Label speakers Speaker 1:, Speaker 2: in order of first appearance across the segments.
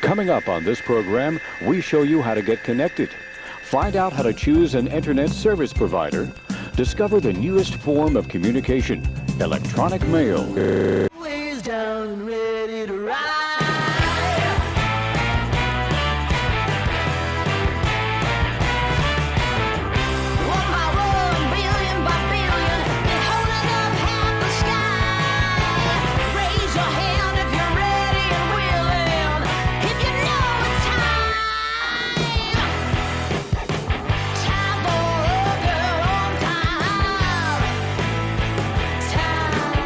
Speaker 1: Coming up on this program, we show you how to get connected. Find out how to choose an internet service provider. Discover the newest form of communication, electronic mail.
Speaker 2: Ways down and ready to ride. One by one, billion by billion, and holding up half the sky. Raise your hand if you're ready and willing, if you know it's time. Time for a girl on time. Time for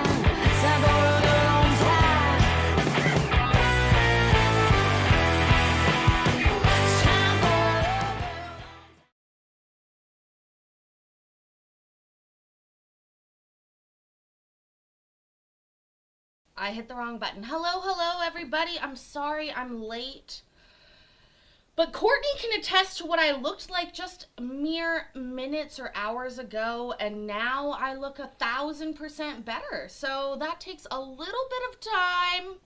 Speaker 2: a girl on time. Time for a
Speaker 3: I hit the wrong button. Hello, everybody. I'm sorry I'm late. But Courtney can attest to what I looked like just mere minutes or hours ago, and now I look 1,000% better. So that takes a little bit of time.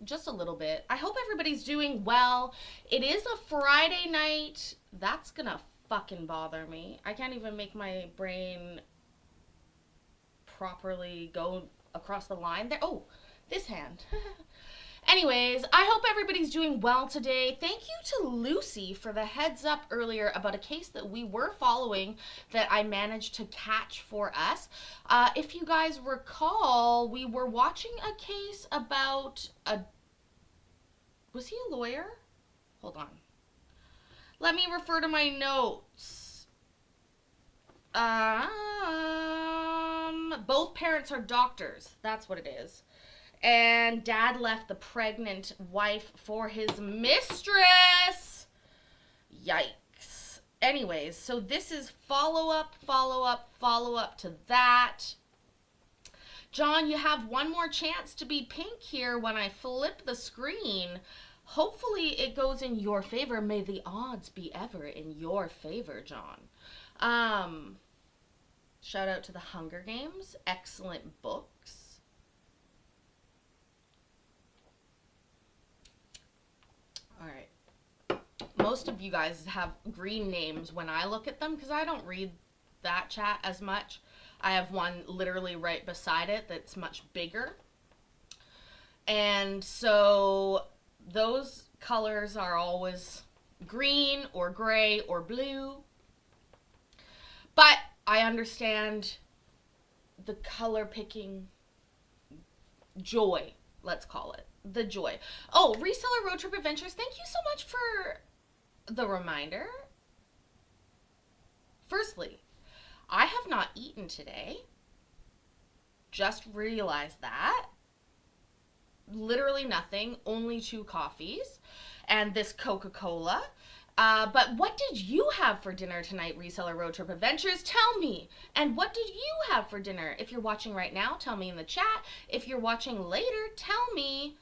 Speaker 3: Just a little bit. I hope everybody's doing well. It is a Friday night. That's gonna fucking bother me. I can't even make my brain properly go across the line there. Oh, this hand. Anyways, I hope everybody's doing well today. Thank you to Lucy for the heads up earlier about a case that we were following that I managed to catch for us. If you guys recall, we were watching a case about was he a lawyer? Hold on. Let me refer to my notes. Both parents are doctors. That's what it is. And dad left the pregnant wife for his mistress. Yikes. Anyways, so this is follow-up to that. John, you have one more chance to be pink here when I flip the screen. Hopefully it goes in your favor. May the odds be ever in your favor, John. Shout out to the Hunger Games. Excellent books. All right. Most of you guys have green names when I look at them because I don't read that chat as much. I have one literally right beside it that's much bigger. And so those colors are always green or gray or blue. But I understand the color picking joy, let's call it. The joy. Oh, Reseller Road Trip Adventures, thank you so much for the reminder. Firstly, I have not eaten today. Just realized that. Literally nothing, only 2 coffees and this Coca-Cola. But what did you have for dinner tonight, Reseller Road Trip Adventures? Tell me. And what did you have for dinner? If you're watching right now, tell me in the chat. If you're watching later, tell me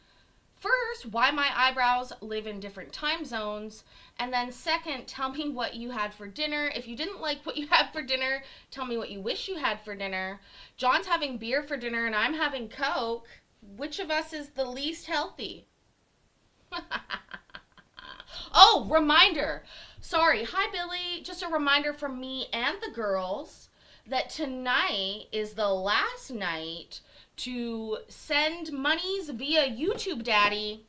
Speaker 3: first why my eyebrows live in different time zones. And then second, tell me what you had for dinner. If you didn't like what you had for dinner, tell me what you wish you had for dinner. John's having beer for dinner and I'm having Coke. Which of us is the least healthy? Oh, reminder. Sorry. Hi, Billy. Just a reminder from me and the girls that tonight is the last night to send monies via YouTube Daddy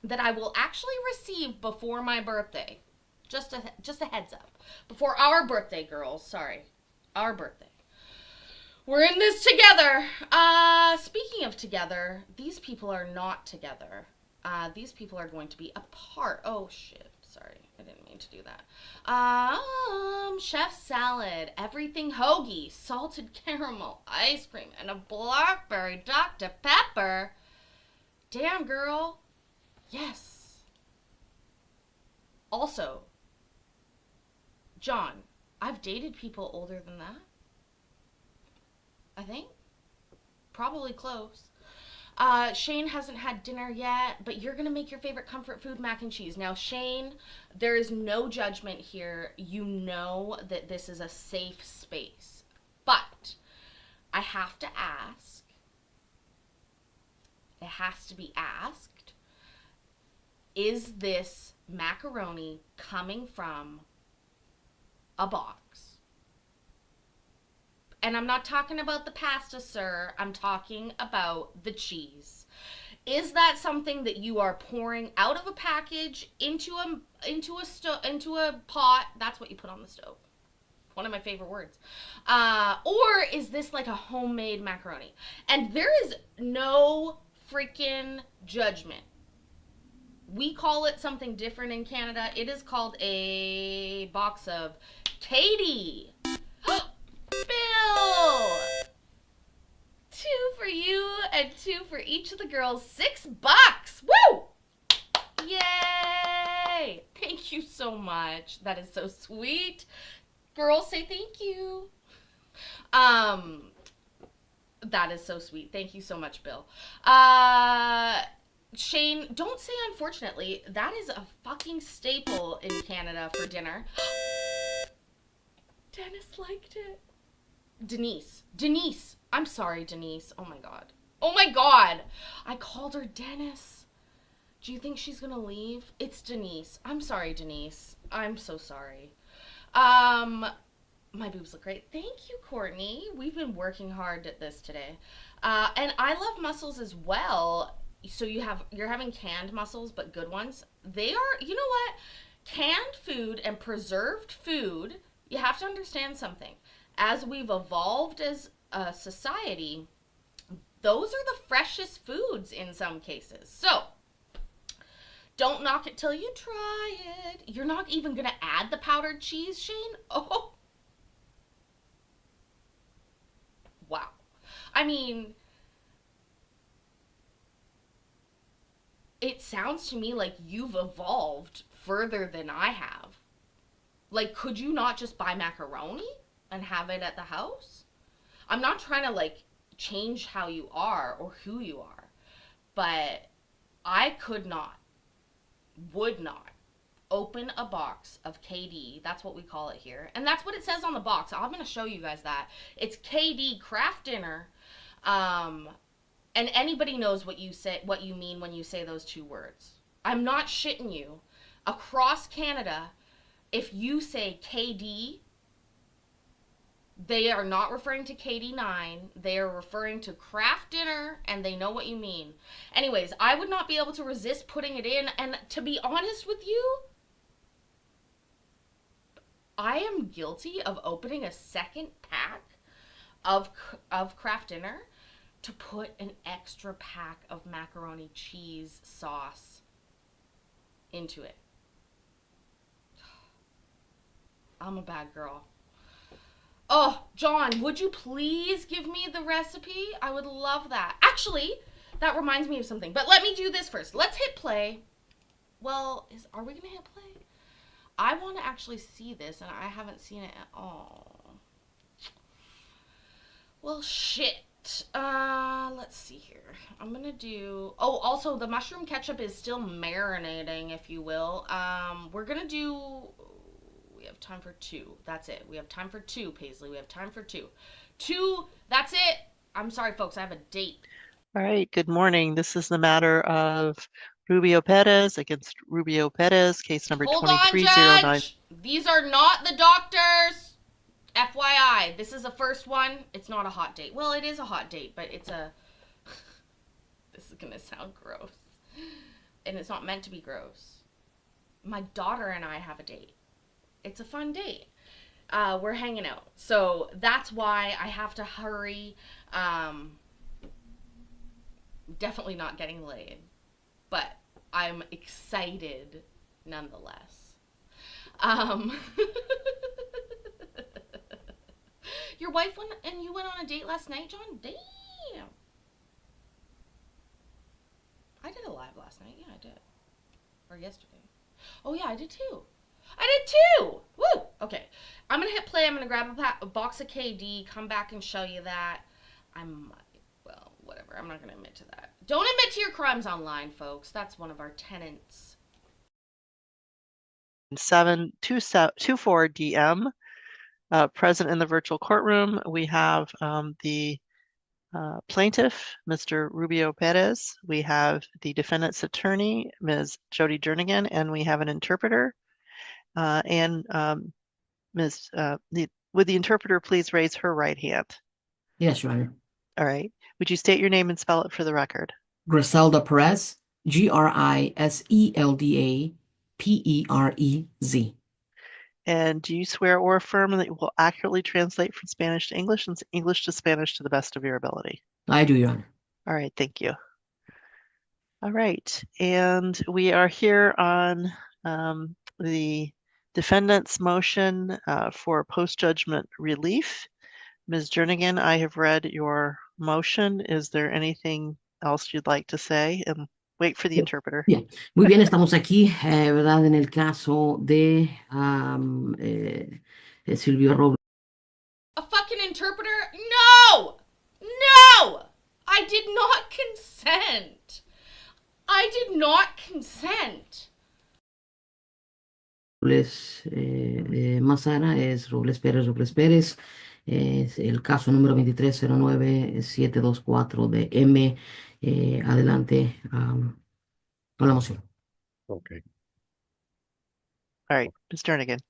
Speaker 3: that I will actually receive before my birthday. Just a heads up. Before our birthday, girls. Sorry. Our birthday. We're in this together. Speaking of together, these people are not together. These people are going to be apart. Oh, shit. Sorry. I didn't mean to do that. Chef salad, everything hoagie, salted caramel, ice cream, and a blackberry Dr. Pepper. Damn, girl. Yes. Also, John, I've dated people older than that. I think. Probably close. Shane hasn't had dinner yet, but you're going to make your favorite comfort food, mac and cheese. Now, Shane, there is no judgment here. You know that this is a safe space. But I have to ask. It has to be asked. is this macaroni coming from a box? And I'm not talking about the pasta, sir. I'm talking about the cheese. Is that something that you are pouring out of a package into a pot? That's what you put on the stove. One of my favorite words. Or is this like a homemade macaroni? And there is no freaking judgment. We call it something different in Canada. It is called a box of Katie. Bill! 2 for you and 2 for each of the girls. $6. Woo! Yay! Thank you so much. That is so sweet. Girls, say thank you. That is so sweet. Thank you so much, Bill. Shane, don't say unfortunately. That is a fucking staple in Canada for dinner. Dennis liked it. Denise. I'm sorry, Denise. Oh my god. Oh my god. I called her Dennis. Do you think she's gonna leave? It's Denise. I'm sorry, Denise. I'm so sorry. My boobs look great. Thank you, Courtney. We've been working hard at this today. And I love mussels as well. So you're having canned mussels, but good ones. They are, you know what? Canned food and preserved food, you have to understand something. As we've evolved as a society, those are the freshest foods in some cases. So, don't knock it till you try it. You're not even going to add the powdered cheese, Shane? Oh. Wow. I mean, it sounds to me like you've evolved further than I have. Like, could you not just buy macaroni and have it at the house? I'm not trying to, like, change how you are or who you are, but I would not open a box of KD. That's what we call it here. And that's what it says on the box. I'm going to show you guys that. It's KD Craft Dinner. And anybody knows what you mean when you say those 2 words. I'm not shitting you. Across Canada, if you say KD, they are not referring to KD9. They are referring to Craft Dinner, and they know what you mean. Anyways, I would not be able to resist putting it in, and to be honest with you, I am guilty of opening a second pack of Craft Dinner to put an extra pack of macaroni cheese sauce into it. I'm a bad girl. Oh, John, would you please give me the recipe? I would love that. Actually, that reminds me of something. But let me do this first. Let's hit play. Well, are we going to hit play? I want to actually see this, and I haven't seen it at all. Well, shit. Let's see here. I'm going to do... Oh, also, the mushroom ketchup is still marinating, if you will. We're going to do... We have time for 2. That's it. We have time for 2, Paisley. We have time for 2. 2, that's it. I'm sorry, folks. I have a date.
Speaker 4: All right, good morning. This is the matter of Rubio Perez against Rubio Perez, case number
Speaker 3: Hold on,
Speaker 4: 2309.
Speaker 3: Judge. These are not the doctors. FYI, this is the first one. It's not a hot date. Well, it is a hot date, but it's a... This is going to sound gross. And it's not meant to be gross. My daughter and I have a date. It's a fun date. We're hanging out. So that's why I have to hurry. Definitely not getting laid. But I'm excited nonetheless. Your wife went and you went on a date last night, John? Damn. I did a live last night. Yeah, I did. Or yesterday. Oh, yeah, I did too. I did too! Woo! Okay. I'm going to hit play. I'm going to grab a box of KD, come back and show you that. Well, whatever. I'm not going to admit to that. Don't admit to your crimes online, folks. That's one of our tenets.
Speaker 4: 724 DM. Present in the virtual courtroom, we have the Plaintiff, Mr. Rubio Perez. We have the defendant's attorney, Ms. Jody Jernigan, and we have an interpreter. Would the interpreter please raise her right hand?
Speaker 5: Yes, Your Honor.
Speaker 4: All right. Would you state your name and spell it for the record?
Speaker 5: Griselda Perez, Griselda Perez.
Speaker 4: And do you swear or affirm that you will accurately translate from Spanish to English and English to Spanish to the best of your ability?
Speaker 5: I do, Your Honor.
Speaker 4: All right, thank you. All right, and we are here on the defendant's motion for post-judgment relief. Ms. Jernigan, I have read your motion. Is there anything else you'd like to say? And wait for the interpreter.
Speaker 5: Bien, muy bien, estamos aquí, ¿verdad? En el caso de Silvio Robles.
Speaker 3: A fucking interpreter? No! No! I did not consent. I did not consent.
Speaker 5: Mazara es Robles Pérez. Es el caso número 2309-724 de M. Adelante con la moción.
Speaker 6: Okay.
Speaker 4: All right, Ms. Jernigan.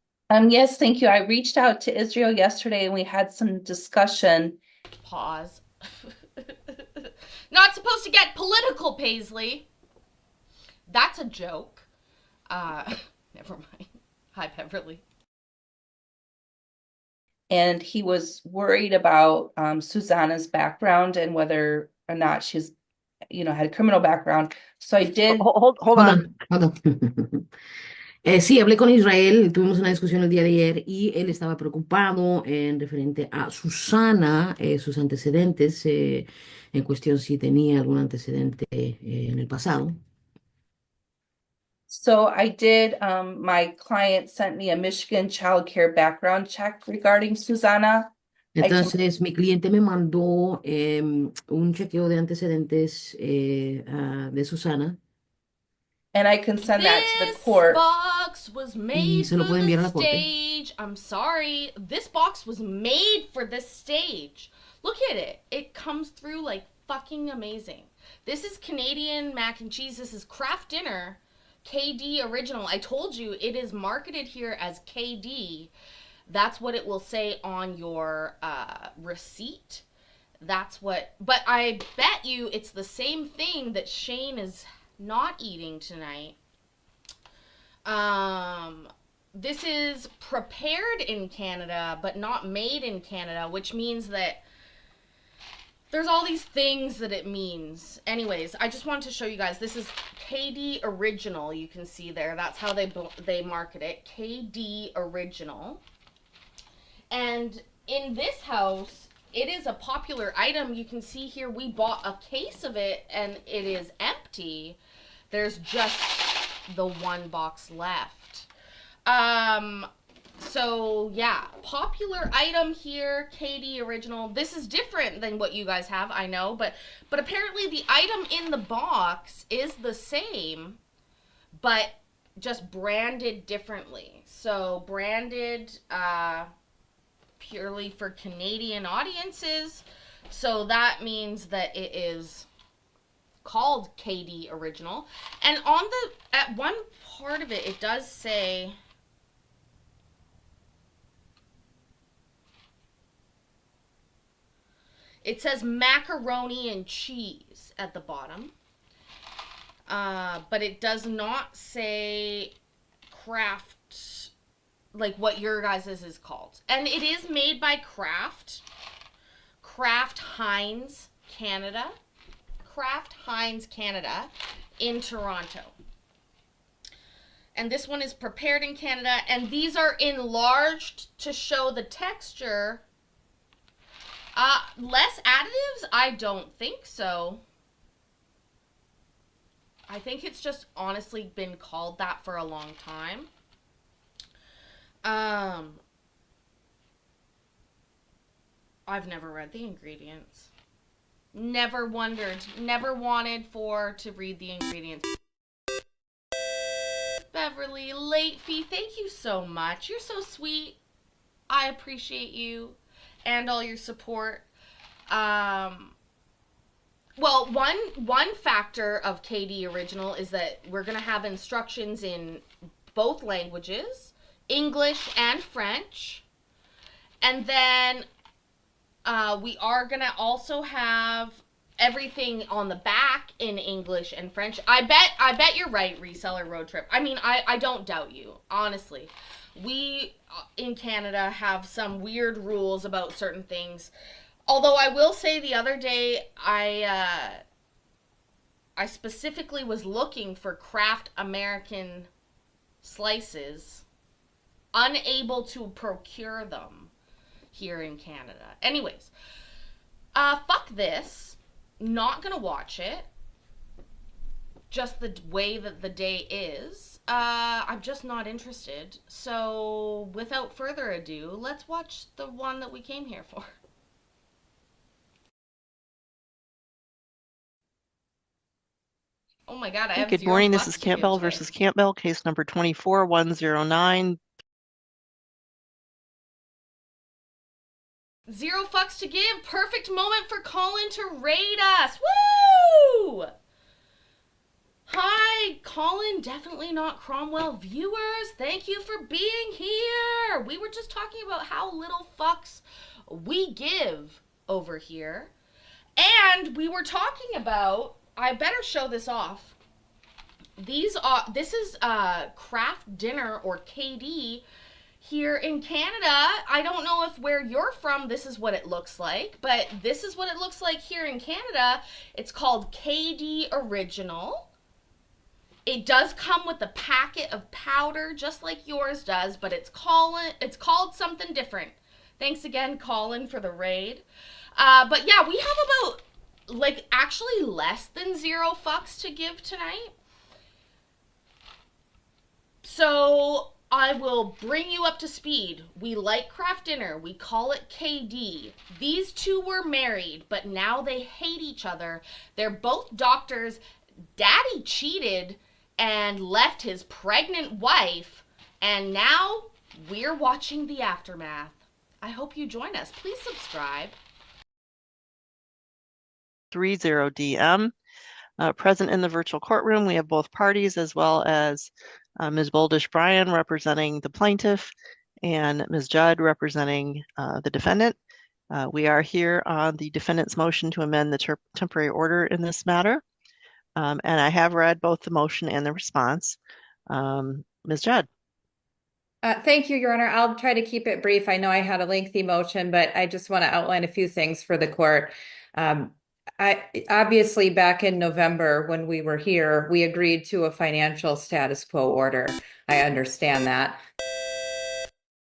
Speaker 7: Yes, thank you. I reached out to Israel yesterday and we had some discussion.
Speaker 3: Pause. Not supposed to get political, Paisley. That's a joke. Never mind. Hi, Beverly.
Speaker 7: And he was worried about Susanna's background and whether or not she's, had a criminal background. So I did.
Speaker 4: Hold on.
Speaker 5: Hold on. Sí, hablé con Israel, tuvimos una discusión el día de ayer y él estaba preocupado en referente a Susana, sus antecedentes, en cuestión si tenía algún antecedente en el pasado.
Speaker 7: So I did, my client sent me a Michigan child care background check regarding Susanna.
Speaker 5: Entonces, mi cliente me mandó un chequeo de antecedentes de Susana.
Speaker 7: And I can send that to the court.
Speaker 3: This box was made
Speaker 5: se lo
Speaker 3: for
Speaker 5: puede enviar a
Speaker 3: the
Speaker 5: la corte.
Speaker 3: stage. I'm sorry. This box was made for this stage. Look at it. It comes through like fucking amazing. This is Canadian mac and cheese. This is Kraft Dinner. KD Original. I told you it is marketed here as KD. That's what it will say on your receipt. That's what, but I bet you it's the same thing that Shane is not eating tonight. This is prepared in Canada, but not made in Canada, which means that there's all these things that it means. Anyways, I just wanted to show you guys. This is KD Original. You can see there. That's how they market it. KD Original. And in this house, it is a popular item. You can see here we bought a case of it and it is empty. There's just the one box left. So yeah, popular item here, KD Original. This is different than what you guys have, I know, but apparently the item in the box is the same, but just branded differently. So branded purely for Canadian audiences. So that means that it is called KD Original. And on at one part of it, it does say, it says macaroni and cheese at the bottom. But it does not say Kraft, like what your guys' is called. And it is made by Kraft Heinz Canada. Kraft Heinz Canada in Toronto. And this one is prepared in Canada. And these are enlarged to show the texture. Less additives? I don't think so. I think it's just honestly been called that for a long time. I've never read the ingredients. Never wanted to read the ingredients. Beverly, late fee, thank you so much. You're so sweet. I appreciate you and all your support. Well, one factor of KD Original is that we're going to have instructions in both languages, English and French. And then we are going to also have everything on the back in English and French. I bet you're right, Reseller Road Trip. I mean, I don't doubt you, honestly. We in Canada have some weird rules about certain things. Although I will say the other day I specifically was looking for craft American slices, unable to procure them here in Canada. Anyways, fuck this. Not gonna watch it. Just the way that the day is. I'm just not interested. So, without further ado, let's watch the one that we came here for. Oh my god, I have
Speaker 4: Good
Speaker 3: zero
Speaker 4: morning. This
Speaker 3: fucks
Speaker 4: is
Speaker 3: to give
Speaker 4: Campbell
Speaker 3: today.
Speaker 4: versus Campbell, case number 24109.
Speaker 3: Zero fucks to give. Perfect moment for Colin to raid us. Woo! Hi, Colin. Definitely not Cromwell viewers. Thank you for being here. We were just talking about how little fucks we give over here. And we were talking about, I better show this off. This is Craft Dinner, or KD, here in Canada. I don't know if where you're from this is what it looks like, but this is what it looks like here in Canada. It's called KD Original. It does come with a packet of powder, just like yours does, but it's called something different. Thanks again, Colin, for the raid. But yeah, we have about, like, actually less than zero fucks to give tonight. So I will bring you up to speed. We like Craft Dinner. We call it KD. These two were married, but now they hate each other. They're both doctors. Daddy cheated and left his pregnant wife, and now we're watching the aftermath. I hope you join us. Please subscribe.
Speaker 4: 30DM. Present in the virtual courtroom, we have both parties, as well as Ms. Boldish Bryan representing the plaintiff and Ms. Judd representing the defendant. We are here on the defendant's motion to amend the temporary order in this matter. And I have read both the motion and the response. Ms. Judd.
Speaker 6: Thank you, Your Honor. I'll try to keep it brief. I know I had a lengthy motion, but I just want to outline a few things for the court. I obviously, back in November when we were here, we agreed to a financial status quo order. I understand that.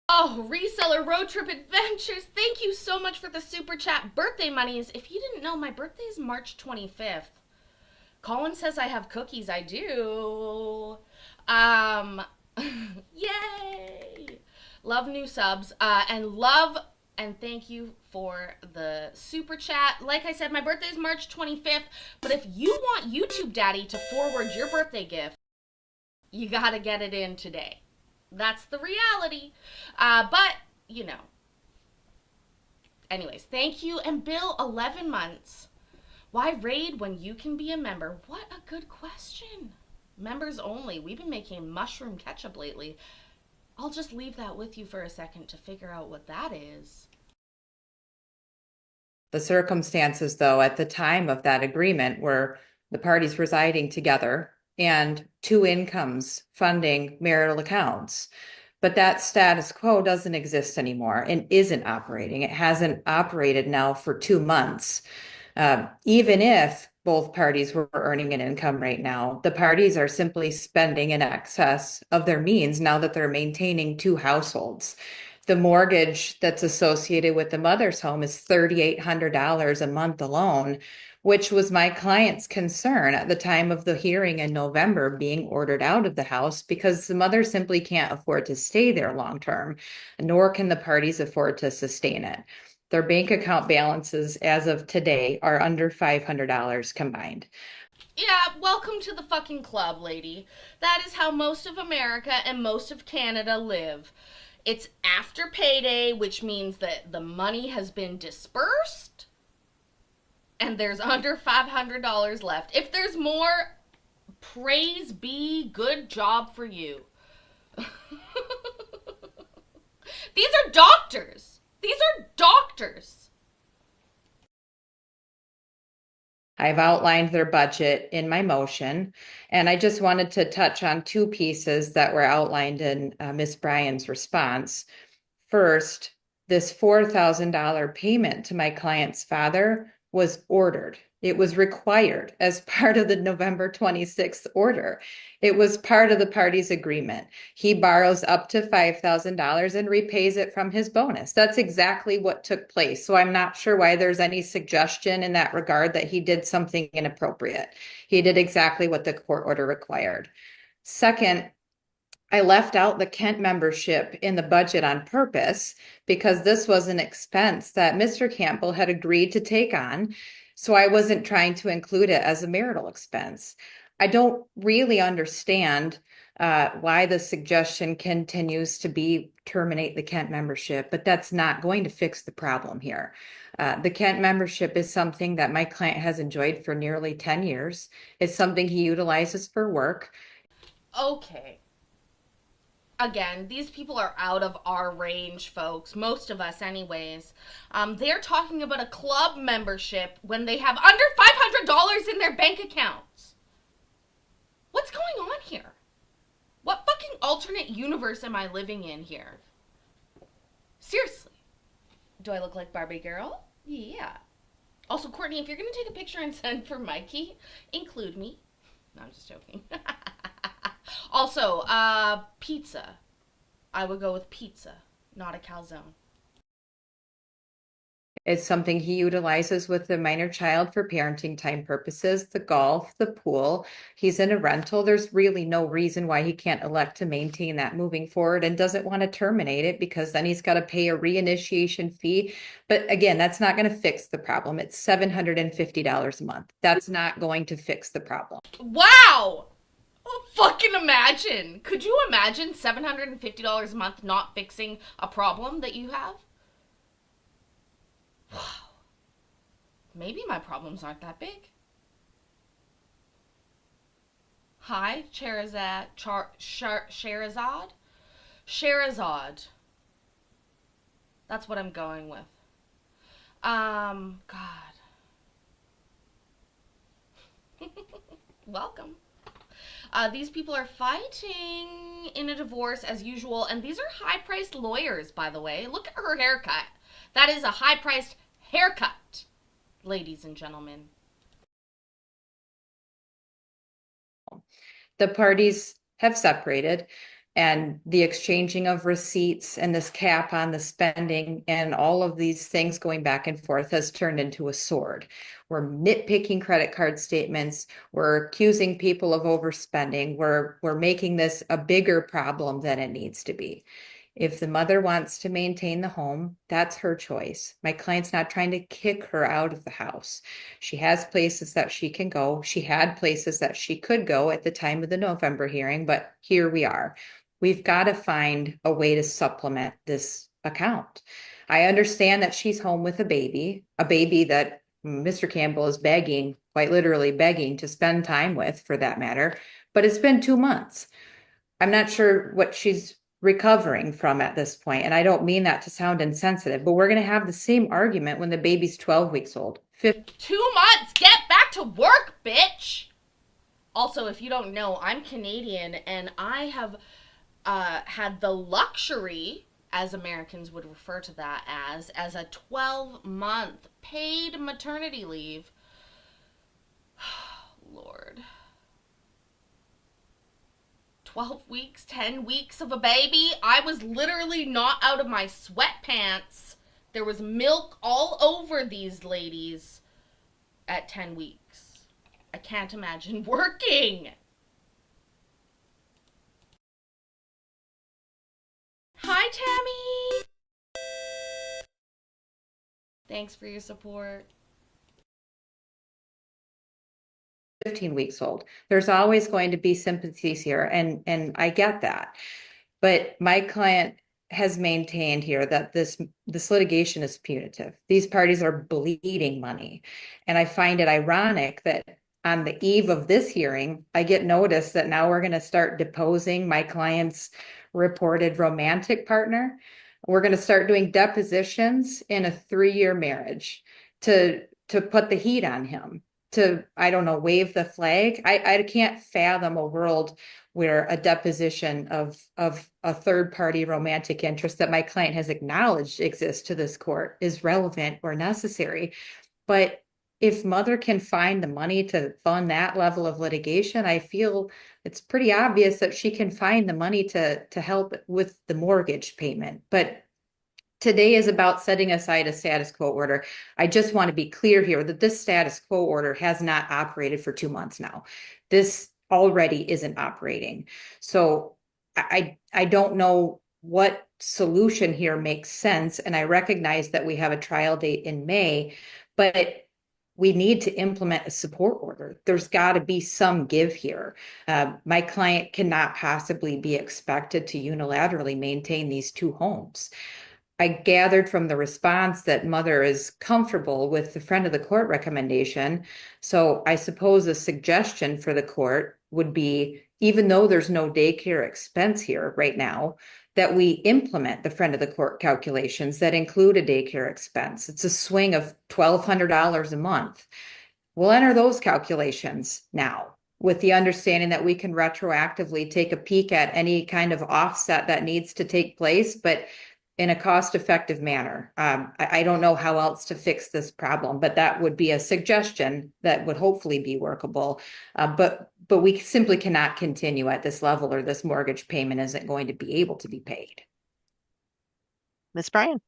Speaker 3: Oh, Reseller Road Trip Adventures, thank you so much for the super chat birthday monies. If you didn't know, my birthday is March 25th. Colin says I have cookies. I do. Yay! Love new subs. And thank you for the super chat. Like I said, my birthday is March 25th, but if you want YouTube Daddy to forward your birthday gift, you gotta get it in today. That's the reality. But, you know. Anyways, thank you. And Bill, 11 months. Why raid when you can be a member? What a good question. Members only. We've been making mushroom ketchup lately. I'll just leave that with you for a second to figure out what that is.
Speaker 6: The circumstances, though, at the time of that agreement were the parties residing together and two incomes funding marital accounts. But that status quo doesn't exist anymore and isn't operating. It hasn't operated now for 2 months. Even if both parties were earning an income right now, the parties are simply spending in excess of their means now that they're maintaining two households. The mortgage that's associated with the mother's home is $3,800 a month alone, which was my client's concern at the time of the hearing in November, being ordered out of the house because the mother simply can't afford to stay there long term, nor can the parties afford to sustain it. Their bank account balances as of today are under $500 combined.
Speaker 3: Yeah, welcome to the fucking club, lady. That is how most of America and most of Canada live. It's after payday, which means that the money has been dispersed. and there's under $500 left. If there's more, praise be, good job for you. These are doctors. These are doctors.
Speaker 6: I've outlined their budget in my motion, and I just wanted to touch on two pieces that were outlined in Ms. Bryan's response. First, this $4,000 payment to my client's father was ordered. It was required as part of the November 26th order. It was part of the party's agreement. He borrows up to $5,000 and repays it from his bonus. That's exactly what took place. So I'm not sure why there's any suggestion in that regard that he did something inappropriate. He did exactly what the court order required. Second, I left out the Kent membership in the budget on purpose because this was an expense that Mr. Campbell had agreed to take on. So I wasn't trying to include it as a marital expense. I don't really understand why the suggestion continues to be terminate the Kent membership, but that's not going to fix the problem here. The Kent membership is something that my client has enjoyed for nearly 10 years. It's something he utilizes for work.
Speaker 3: Okay. Again, these people are out of our range, folks. Most of us, anyways. They're talking about a club membership when they have under $500 in their bank accounts. What's going on here? What fucking alternate universe am I living in here? Seriously. Do I look like Barbie Girl? Yeah. Also, Courtney, if you're going to take a picture and send for Mikey, include me. No, I'm just joking. Also, pizza. I would go with pizza, not a calzone.
Speaker 6: It's something he utilizes with the minor child for parenting time purposes, the golf, the pool. He's in a rental. There's really no reason why he can't elect to maintain that moving forward and doesn't want to terminate it because then he's got to pay a reinitiation fee. But again, that's not going to fix the problem. It's $750 a month. That's not going to fix the problem.
Speaker 3: Wow! Fucking imagine. Could you imagine $750 a month not fixing a problem that you have? Wow. Maybe my problems aren't that big. Hi, Sherazad. Sherazad. That's what I'm going with. God. Welcome. These people are fighting in a divorce as usual, and these are high-priced lawyers, by the way. Look at her haircut. That is a high-priced haircut, ladies and gentlemen.
Speaker 6: The parties have separated, and the exchanging of receipts and this cap on the spending and all of these things going back and forth has turned into a sword. We're nitpicking credit card statements. We're accusing people of overspending. We're making this a bigger problem than it needs to be. If the mother wants to maintain the home, that's her choice. My client's not trying to kick her out of the house. She has places that she can go. She had places that she could go at the time of the November hearing, but here we are. We've got to find a way to supplement this account. I understand that she's home with a baby that Mr. Campbell is begging, quite literally begging to spend time with, for that matter, but it's been 2 months. I'm not sure what she's recovering from at this point, and I don't mean that to sound insensitive, but we're going to have the same argument when the baby's 12 weeks old.
Speaker 3: 2 months! Get back to work, bitch! Also, if you don't know, I'm Canadian, and I have had the luxury, as Americans would refer to that as a 12-month paid maternity leave. Lord. 12 weeks, 10 weeks of a baby. I was literally not out of my sweatpants. There was milk all over these ladies at 10 weeks. I can't imagine working. Hi, Tammy. Thanks for your support.
Speaker 6: 15 weeks old. There's always going to be sympathies here, and I get that. But my client has maintained here that this litigation is punitive. These parties are bleeding money. And I find it ironic that on the eve of this hearing, I get notice that now we're going to start deposing my client's reported romantic partner. We're going to start doing depositions in a 3-year marriage to put the heat on him, to, I don't know, wave the flag. I can't fathom a world where a deposition of a third-party romantic interest that my client has acknowledged exists to this court is relevant or necessary. But if mother can find the money to fund that level of litigation, I feel it's pretty obvious that she can find the money to help with the mortgage payment. But today is about setting aside a status quo order. I just want to be clear here that this status quo order has not operated for 2 months now. This already isn't operating. So I don't know what solution here makes sense. And I recognize that we have a trial date in May, but we need to implement a support order. There's got to be some give here. My client cannot possibly be expected to unilaterally maintain these 2 homes. I gathered from the response that mother is comfortable with the friend of the court recommendation. So I suppose a suggestion for the court would be, even though there's no daycare expense here right now, that we implement the friend of the court calculations that include a daycare expense. It's a swing of $1,200 a month. We'll enter those calculations now, with the understanding that we can retroactively take a peek at any kind of offset that needs to take place, but in a cost-effective manner. I don't know how else to fix this problem, but that would be a suggestion that would hopefully be workable. But we simply cannot continue at this level, or this mortgage payment isn't going to be able to be paid.
Speaker 4: Ms. Bryan?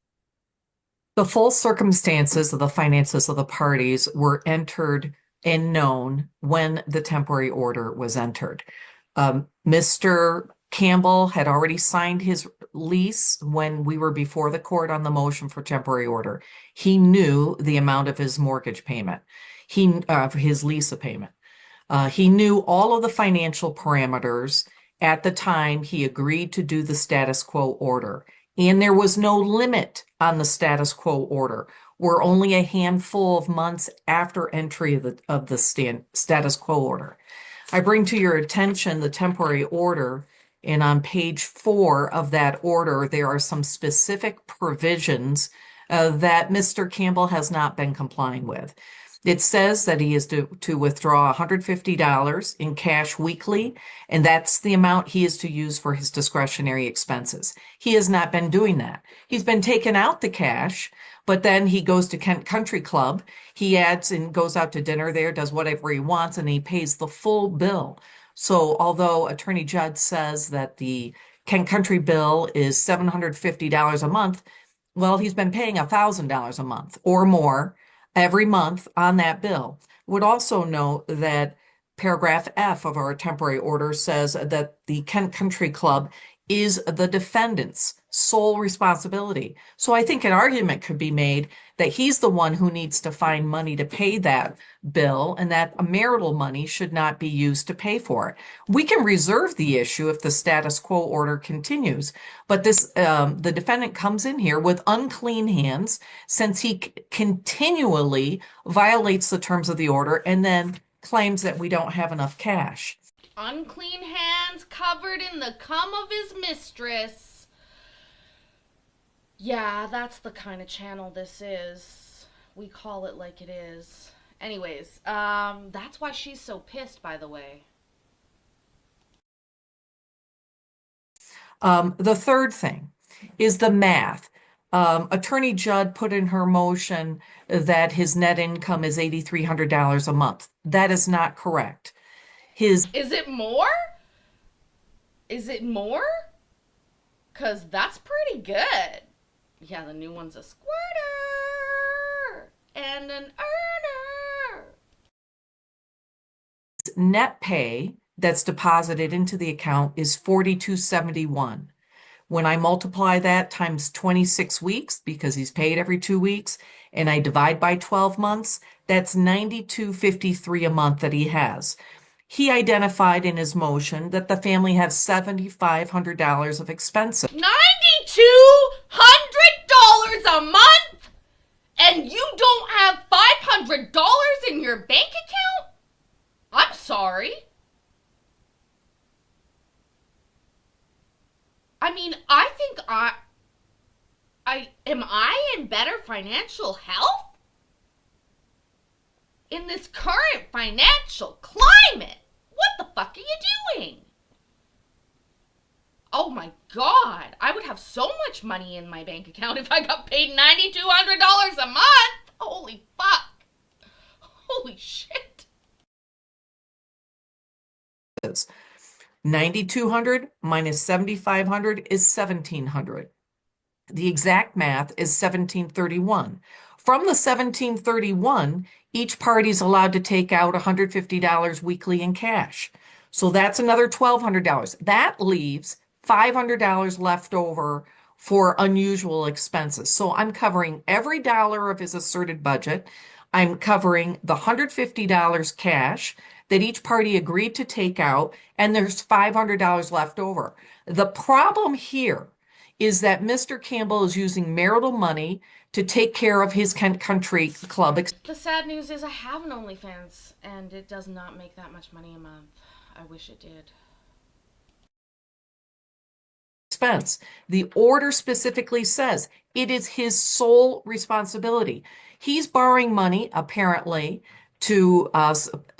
Speaker 8: The full circumstances of the finances of the parties were entered and known when the temporary order was entered. Mr. Campbell had already signed his lease when we were before the court on the motion for temporary order. He knew the amount of his mortgage payment, his lease payment. He knew all of the financial parameters at the time he agreed to do the status quo order. And there was no limit on the status quo order. We're only a handful of months after entry of the status quo order. I bring to your attention the temporary order. And on page 4 of that order, there are some specific provisions that Mr. Campbell has not been complying with. It says that he is to withdraw $150 in cash weekly, and that's the amount he is to use for his discretionary expenses. He has not been doing that. He's been taking out the cash, but then he goes to Kent Country Club. He adds and goes out to dinner there, does whatever he wants, and he pays the full bill. So although Attorney Judd says that the Kent Country bill is $750 a month, well, he's been paying $1,000 a month or more every month on that bill. Would also note that paragraph F of our temporary order says that the Kent Country Club is the defendant's sole responsibility. So I think an argument could be made that he's the one who needs to find money to pay that bill, and that marital money should not be used to pay for it. We can reserve the issue if the status quo order continues, but this the defendant comes in here with unclean hands, since he continually violates the terms of the order and then claims that we don't have enough cash.
Speaker 3: Unclean hands covered in the cum of his mistress. Yeah, that's the kind of channel this is. We call it like it is. Anyways, that's why she's so pissed, by the way.
Speaker 8: The third thing is the math. Attorney Judd put in her motion that his net income is $8,300 a month. That is not correct.
Speaker 3: Is it more? Is it more? 'Cause that's pretty good. Yeah, the new one's a squirter and an earner.
Speaker 8: Net pay that's deposited into the account is $4,271. When I multiply that times 26 weeks, because he's paid every 2 weeks, and I divide by 12 months, that's $92.53 a month that he has. he identified in his motion that the family has $7,500 of expenses.
Speaker 3: $9,200 a month? And you don't have $500 in your bank account? I'm sorry. I mean, I think am I in better financial health? In this current financial climate? What the fuck are you doing? Oh my god, I would have so much money in my bank account if I got paid $9,200 a month. Holy fuck. Holy shit.
Speaker 8: 9,200 minus 7,500 is 1,700. The exact math is 1,731. From the 1,731, each party is allowed to take out $150 weekly in cash. So that's another $1,200. That leaves $500 left over for unusual expenses. So I'm covering every dollar of his asserted budget. I'm covering the $150 cash that each party agreed to take out, and there's $500 left over. The problem here is that Mr. Campbell is using marital money to take care of his country club
Speaker 3: The sad news is I have an OnlyFans, and it does not make that much money a month. I wish it did.
Speaker 8: expense. The order specifically says it is his sole responsibility. He's borrowing money, apparently, to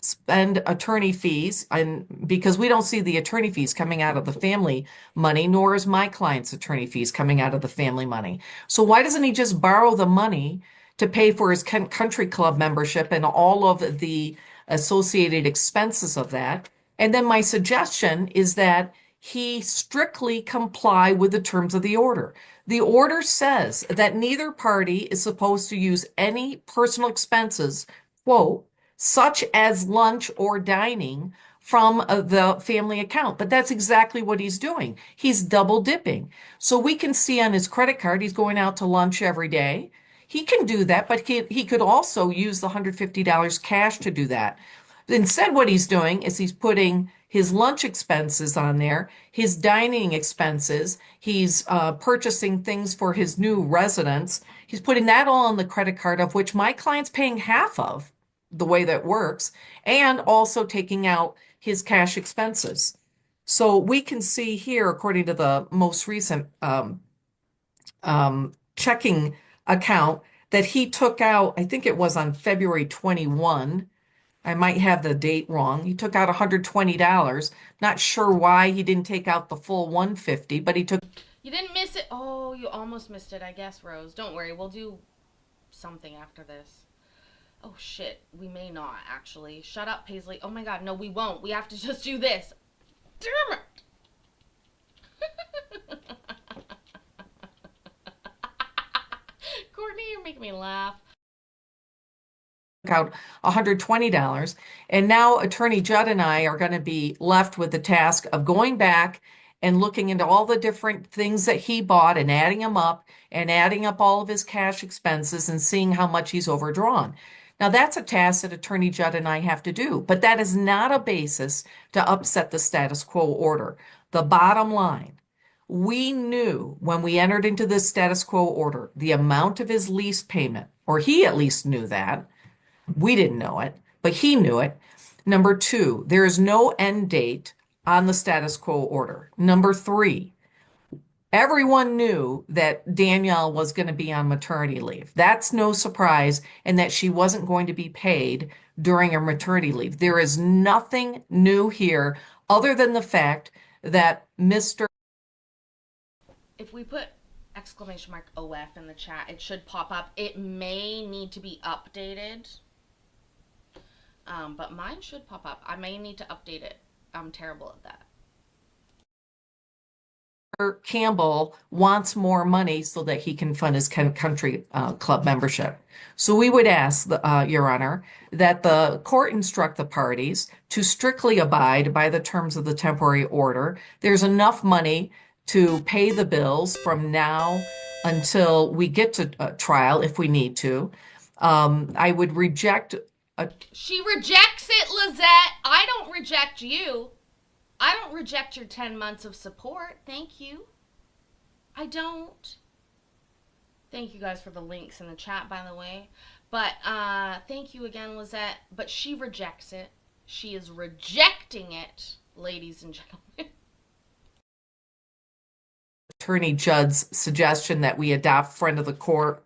Speaker 8: spend attorney fees, and because we don't see the attorney fees coming out of the family money, nor is my client's attorney fees coming out of the family money. So why doesn't he just borrow the money to pay for his country club membership and all of the associated expenses of that? And then my suggestion is that he strictly comply with the terms of the order. The order says that neither party is supposed to use any personal expenses, quote, such as lunch or dining from the family account. But that's exactly what he's doing. He's double dipping. So we can see on his credit card, he's going out to lunch every day. He can do that, but he could also use the $150 cash to do that. Instead, what he's doing is he's putting his lunch expenses on there, his dining expenses, he's purchasing things for his new residence. He's putting that all on the credit card, of which my client's paying half of the way that works, and also taking out his cash expenses. So we can see here, according to the most recent checking account, that he took out, I think it was on February 21, I might have the date wrong. He took out $120. Not sure why he didn't take out the full $150, but he took.
Speaker 3: You didn't miss it. Oh, you almost missed it, I guess, Rose. Don't worry, we'll do something after this. Oh shit, we may not actually. Shut up, Paisley. Oh my god, no, we won't. We have to just do this. Damn it. Courtney, you're making me laugh.
Speaker 8: Out $120, and now Attorney Judd and I are going to be left with the task of going back and looking into all the different things that he bought and adding them up and adding up all of his cash expenses and seeing how much he's overdrawn. Now that's a task that Attorney Judd and I have to do, but that is not a basis to upset the status quo order. The bottom line, we knew when we entered into this status quo order the amount of his lease payment, or he at least knew that. We didn't know it, but he knew it. Number two, there is no end date on the status quo order. Number three, everyone knew that Danielle was going to be on maternity leave. That's no surprise, and that she wasn't going to be paid during her maternity leave. There is nothing new here other than the fact that Mr.
Speaker 3: If we put exclamation mark OF in the chat, it should pop up. It may need to be updated. But mine should pop up. I may need to update it. I'm terrible at that.
Speaker 8: Campbell wants more money so that he can fund his country club membership. So we would ask, Your Honor, that the court instruct the parties to strictly abide by the terms of the temporary order. There's enough money to pay the bills from now until we get to trial if we need to. I would reject
Speaker 3: She rejects it, Lizette. I don't reject you. I don't reject your 10 months of support. Thank you. I don't. Thank you guys for the links in the chat, by the way. But thank you again, Lizette. But she rejects it. She is rejecting it, ladies and gentlemen.
Speaker 8: Attorney Judd's suggestion that we adopt friend of the court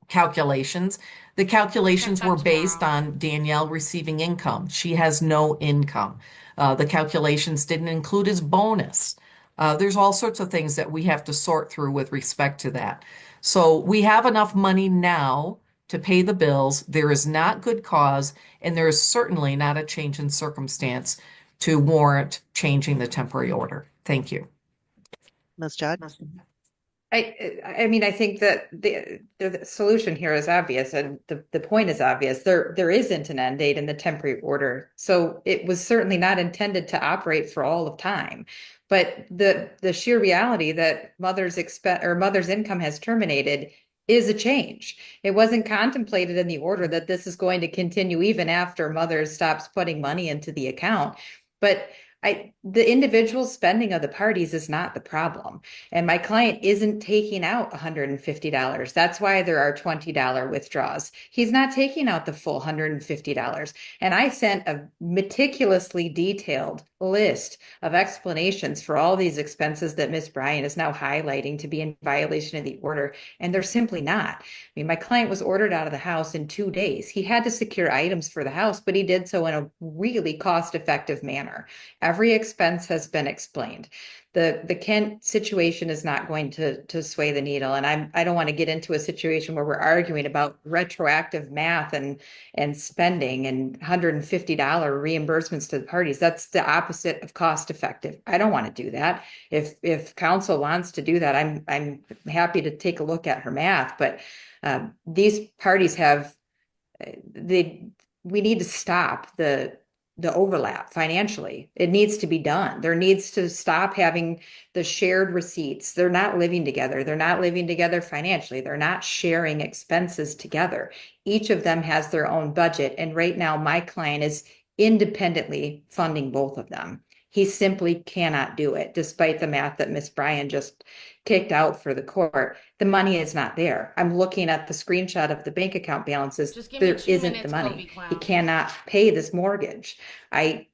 Speaker 8: calculations. The calculations were based on Danielle receiving income. She has no income. The calculations didn't include his bonus. There's all sorts of things that we have to sort through with respect to that. So we have enough money now to pay the bills. There is not good cause, and there is certainly not a change in circumstance to warrant changing the temporary order. Thank you.
Speaker 4: Ms. Judd?
Speaker 6: I mean, I think that the solution here is obvious, and the point is obvious. There isn't an end date in the temporary order, so it was certainly not intended to operate for all of time. But the sheer reality that mother's income has terminated is a change. It wasn't contemplated in the order that this is going to continue even after mother stops putting money into the account. But the individual spending of the parties is not the problem. And my client isn't taking out $150. That's why there are $20 withdrawals. He's not taking out the full $150. And I sent a meticulously detailed list of explanations for all these expenses that Ms. Bryan is now highlighting to be in violation of the order. And they're simply not. I mean, my client was ordered out of the house in 2 days. He had to secure items for the house, but he did so in a really cost-effective manner. Every expense has been explained. The Kent situation is not going to sway the needle. And I don't want to get into a situation where we're arguing about retroactive math and spending and $150 reimbursements to the parties. That's the opposite of cost effective. I don't want to do that. If council wants to do that, I'm happy to take a look at her math. But these parties we need to stop the overlap financially. It needs to be done. There needs to stop having the shared receipts. They're not living together. They're not living together financially. They're not sharing expenses together. Each of them has their own budget. And right now, my client is independently funding both of them. He simply cannot do it, despite the math that Ms. Bryan just kicked out for the court. The money is not there. I'm looking at the screenshot of the bank account balances.
Speaker 3: Just give me
Speaker 6: There
Speaker 3: 2
Speaker 6: isn't
Speaker 3: minutes,
Speaker 6: the money.
Speaker 3: Kobe Clown.
Speaker 6: He cannot pay this mortgage. There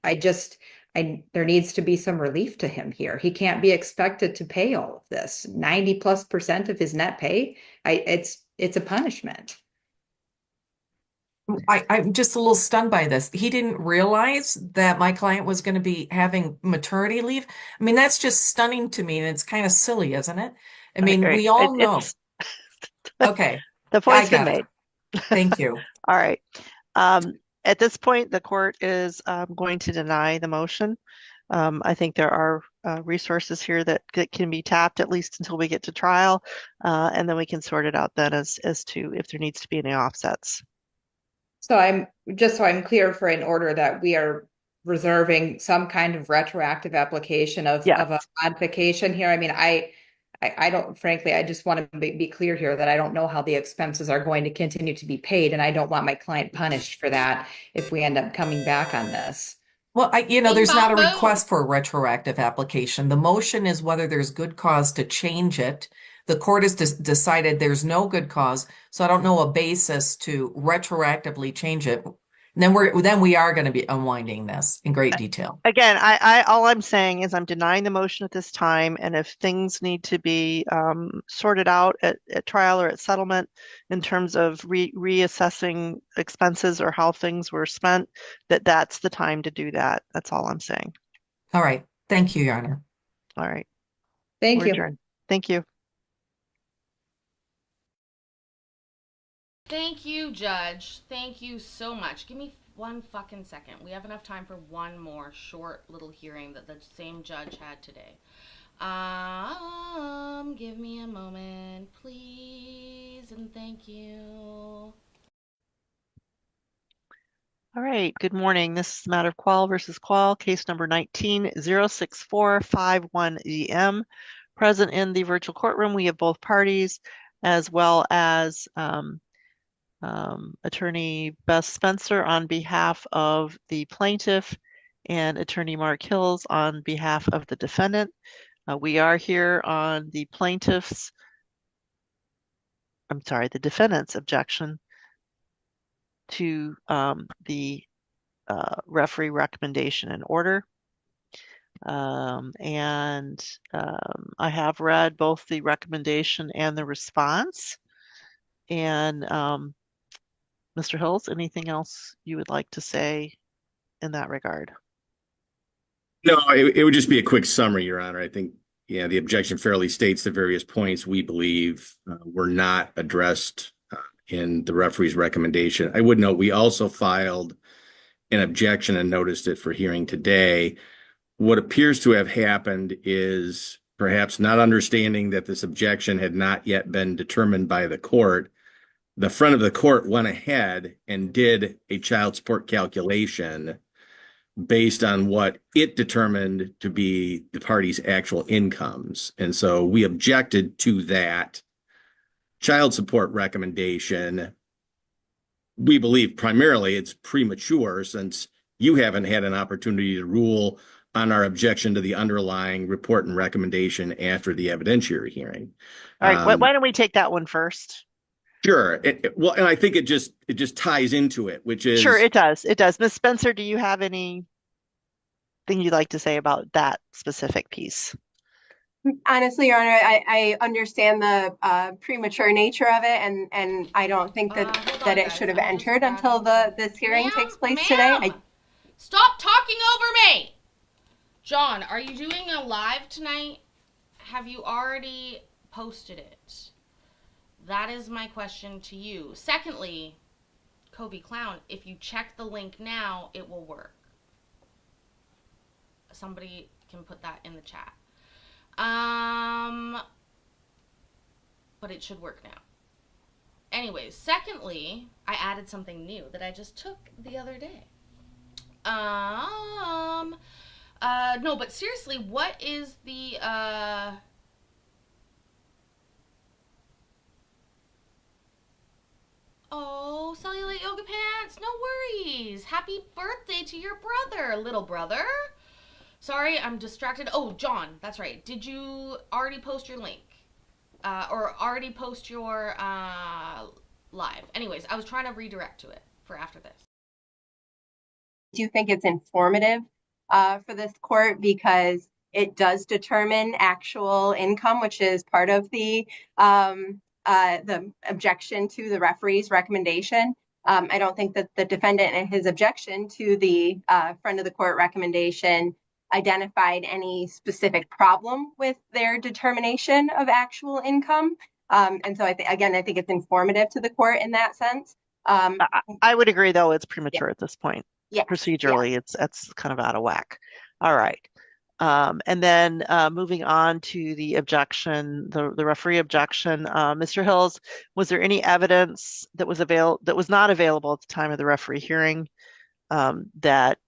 Speaker 6: needs to be some relief to him here. He can't be expected to pay all of this. 90+% of his net pay. It's a punishment.
Speaker 8: I'm just a little stunned by this. He didn't realize that my client was going to be having maternity leave. I mean, that's just stunning to me, and it's kind of silly, isn't it? I mean,
Speaker 4: Right.
Speaker 8: we all know. Okay,
Speaker 4: The
Speaker 8: I
Speaker 4: point's been
Speaker 8: got it.
Speaker 4: made.
Speaker 8: Thank you.
Speaker 4: All right. At this point, the court is going to deny the motion. I think there are resources here that can be tapped at least until we get to trial, and then we can sort it out then as to if there needs to be any offsets.
Speaker 6: So I'm clear for an order that we are reserving some kind of retroactive application of a modification here. I mean, I don't, frankly, I just want to be clear here that I don't know how the expenses are going to continue to be paid, and I don't want my client punished for that if we end up coming back on this.
Speaker 8: Well, there's not a request for a retroactive application. The motion is whether there's good cause to change it. The court has decided there's no good cause, so I don't know a basis to retroactively change it. And then we are going to be unwinding this in great detail.
Speaker 4: Again, all I'm saying is I'm denying the motion at this time, and if things need to be sorted out at trial or at settlement in terms of reassessing expenses or how things were spent, that's the time to do that. That's all I'm saying.
Speaker 8: All right. Thank you, Your Honor.
Speaker 4: All right.
Speaker 6: Thank you.
Speaker 4: Adjourned. Thank you.
Speaker 3: Thank you, Judge. Thank you so much. Give me 1 fucking second. We have enough time for one more short little hearing that the same judge had today. Give me a moment, please, and thank you.
Speaker 4: All right. Good morning. This is the matter of Qual versus Qual, case number 19-06451-EM. Present in the virtual courtroom, we have both parties, as well as Attorney Beth Spencer on behalf of the plaintiff and Attorney Mark Hills on behalf of the defendant. We are here on the defendant's objection to the referee recommendation and order. I have read both the recommendation and the response. And Mr. Hills, anything else you would like to say in that regard?
Speaker 9: No, it would just be a quick summary, Your Honor. I think, yeah, the objection fairly states the various points we believe were not addressed in the referee's recommendation. I would note we also filed an objection and noticed it for hearing today. What appears to have happened is perhaps not understanding that this objection had not yet been determined by the court. The front of the court went ahead and did a child support calculation based on what it determined to be the party's actual incomes. And so we objected to that child support recommendation. We believe primarily it's premature since you haven't had an opportunity to rule on our objection to the underlying report and recommendation after the evidentiary hearing.
Speaker 4: All right, why don't we take that one first?
Speaker 9: Sure. Well, and I think it just ties into it, which is
Speaker 4: Sure, it does. It does. Ms. Spencer, do you have anything you'd like to say about that specific piece?
Speaker 10: Honestly, Your Honor, I understand the premature nature of it, and I don't think that
Speaker 3: Hold on,
Speaker 10: that it
Speaker 3: guys.
Speaker 10: should have
Speaker 3: I'm just
Speaker 10: entered until this hearing
Speaker 3: Ma'am,
Speaker 10: takes place today.
Speaker 3: ma'am, stop talking over me. John, are you doing a live tonight? Have you already posted it? That is my question to you. Secondly, Kobe Clown, if you check the link now, it will work. Somebody can put that in the chat. But it should work now. Anyways, secondly, I added something new that I just took the other day. No, but seriously, what is the, Oh, Cellulite Yoga Pants, no worries. Happy birthday to your brother, little brother. Sorry, I'm distracted. Oh, John, that's right. Did you already post your link? Or already post your live? Anyways, I was trying to redirect to it for after this.
Speaker 10: Do you think it's informative for this court because it does determine actual income, which is part of the objection to the referee's recommendation? I don't think that the defendant in his objection to the front of the court recommendation identified any specific problem with their determination of actual income. And so I think it's informative to the court in that sense.
Speaker 4: I would agree, though, it's premature at this point.
Speaker 10: Yeah.
Speaker 4: Procedurally, it's kind of out of whack. All right. And then moving on to the objection, the referee objection, Mr. Hills, was there any evidence that was not available at the time of the referee hearing that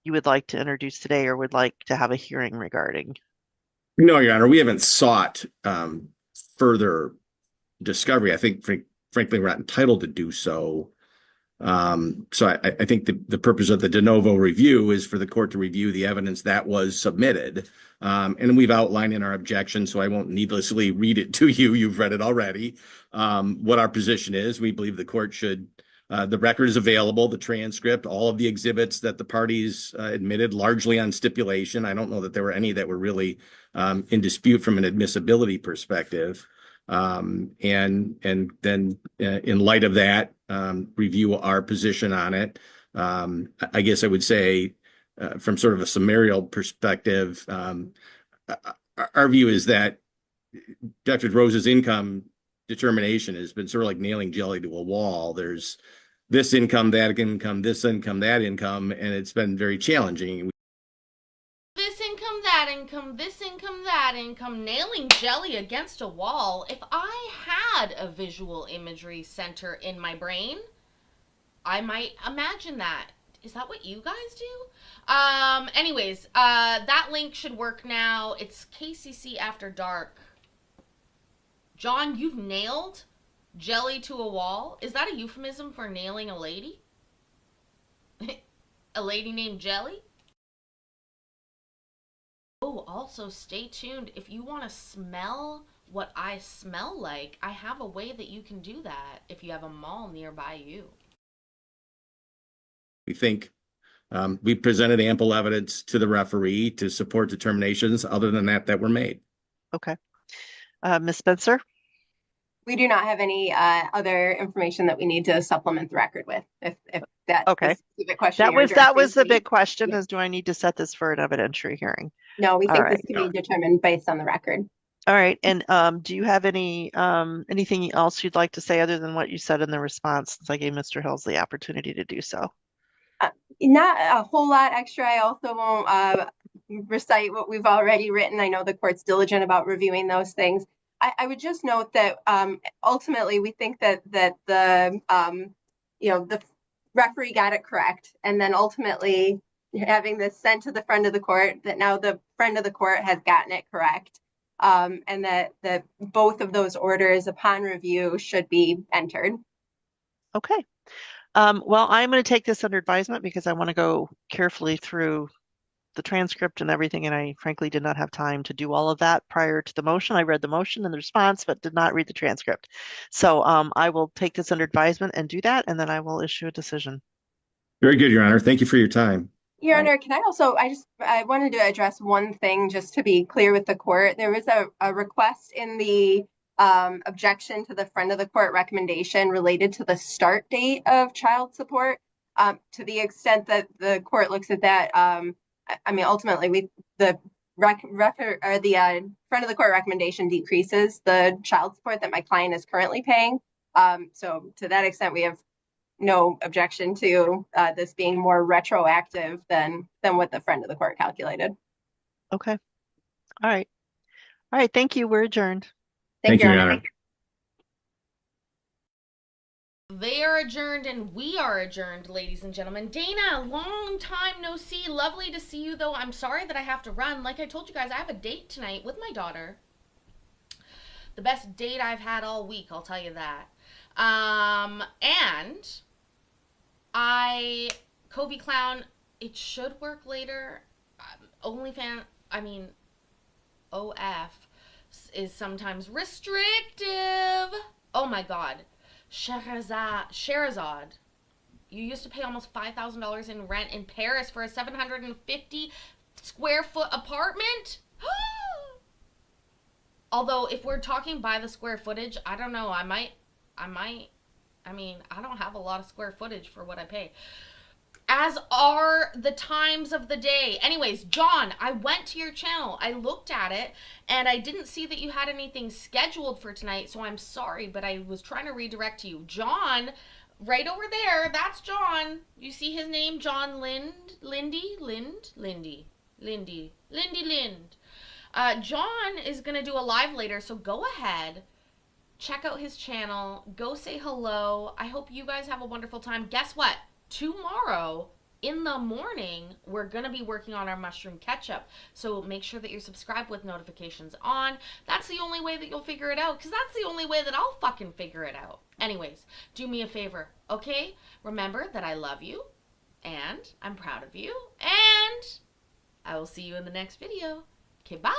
Speaker 4: you would like to introduce today or would like to have a hearing regarding?
Speaker 9: No, Your Honor, we haven't sought further discovery. I think, frankly, we're not entitled to do so. So I think the purpose of the de novo review is for the court to review the evidence that was submitted. And we've outlined in our objection, so I won't needlessly read it to you. You've read it already. What our position is, we believe the court should, the record is available, the transcript, all of the exhibits that the parties admitted, largely on stipulation. I don't know that there were any that were really in dispute from an admissibility perspective. And then in light of that, review our position on it. I guess I would say from sort of a summarial perspective, our view is that Dr. Rose's income determination has been sort of like nailing jelly to a wall. There's this income, that income, this income, that income, and it's been very challenging.
Speaker 3: This income, that income, this income, that income, nailing jelly against a wall. If I had a visual imagery center in my brain, I might imagine that. Is that what you guys do? Anyways, that link should work now. It's KCC After Dark. John, you've nailed jelly to a wall. Is that a euphemism for nailing a lady? A lady named Jelly? Oh, also stay tuned. If you want to smell what I smell like, I have a way that you can do that if you have a mall nearby you.
Speaker 9: We think we presented ample evidence to the referee to support determinations other than that were made.
Speaker 4: Okay. Ms. Spencer?
Speaker 10: We do not have any other information that we need to supplement the record with. If that's
Speaker 4: Okay.
Speaker 10: the specific question
Speaker 4: That
Speaker 10: you're
Speaker 4: was
Speaker 10: addressing,
Speaker 4: the big
Speaker 10: please.
Speaker 4: question
Speaker 10: Yeah.
Speaker 4: is, do I need to set this for an evidentiary hearing?
Speaker 10: No, we
Speaker 4: All
Speaker 10: think
Speaker 4: right.
Speaker 10: this can be determined based on the record.
Speaker 4: All right. And do you have any anything else you'd like to say other than what you said in the response, since I gave Mr. Hills the opportunity to do so?
Speaker 10: Not a whole lot extra. I also won't recite what we've already written. I know the court's diligent about reviewing those things. I would just note that ultimately we think that the the referee got it correct, and then ultimately having this sent to the friend of the court, that now the friend of the court has gotten it correct, and that both of those orders upon review should be entered.
Speaker 4: Okay. Well, I'm going to take this under advisement because I want to go carefully through the transcript and everything, and I frankly did not have time to do all of that prior to the motion. I read the motion and the response, but did not read the transcript. So I will take this under advisement and do that, and then I will issue a decision.
Speaker 9: Very good, Your Honor. Thank you for your time.
Speaker 10: Your Honor, can I also, I wanted to address one thing just to be clear with the court. There was a request in the objection to the friend of the court recommendation related to the start date of child support. To the extent that the court looks at that, I mean, ultimately, the friend of the court recommendation decreases the child support that my client is currently paying. So to that extent, we have no objection to this being more retroactive than what the friend of the court calculated.
Speaker 4: Okay. All right. All right. Thank you. We're adjourned.
Speaker 9: Thank you, Your Honor.
Speaker 3: They are adjourned and we are adjourned, ladies and gentlemen. Dana, long time no see. Lovely to see you, though. I'm sorry that I have to run. Like I told you guys, I have a date tonight with my daughter. The best date I've had all week, I'll tell you that. And Covey Clown, it should work later. OnlyFans, I mean, OF is sometimes restrictive. Oh my God. Sherazade. You used to pay almost $5,000 in rent in Paris for a 750 square foot apartment. Although if we're talking by the square footage, I don't know. I mean, I don't have a lot of square footage for what I pay. As are the times of the day. Anyways, John, I went to your channel. I looked at it, and I didn't see that you had anything scheduled for tonight, so I'm sorry, but I was trying to redirect you. John, right over there, that's John. You see his name, John Lindy. John is going to do a live later, so go ahead. Check out his channel. Go say hello. I hope you guys have a wonderful time. Guess what? Tomorrow in the morning, we're going to be working on our mushroom ketchup. So make sure that you're subscribed with notifications on. That's the only way that you'll figure it out, because that's the only way that I'll fucking figure it out. Anyways, do me a favor, okay? Remember that I love you, and I'm proud of you, and I will see you in the next video. Okay, bye!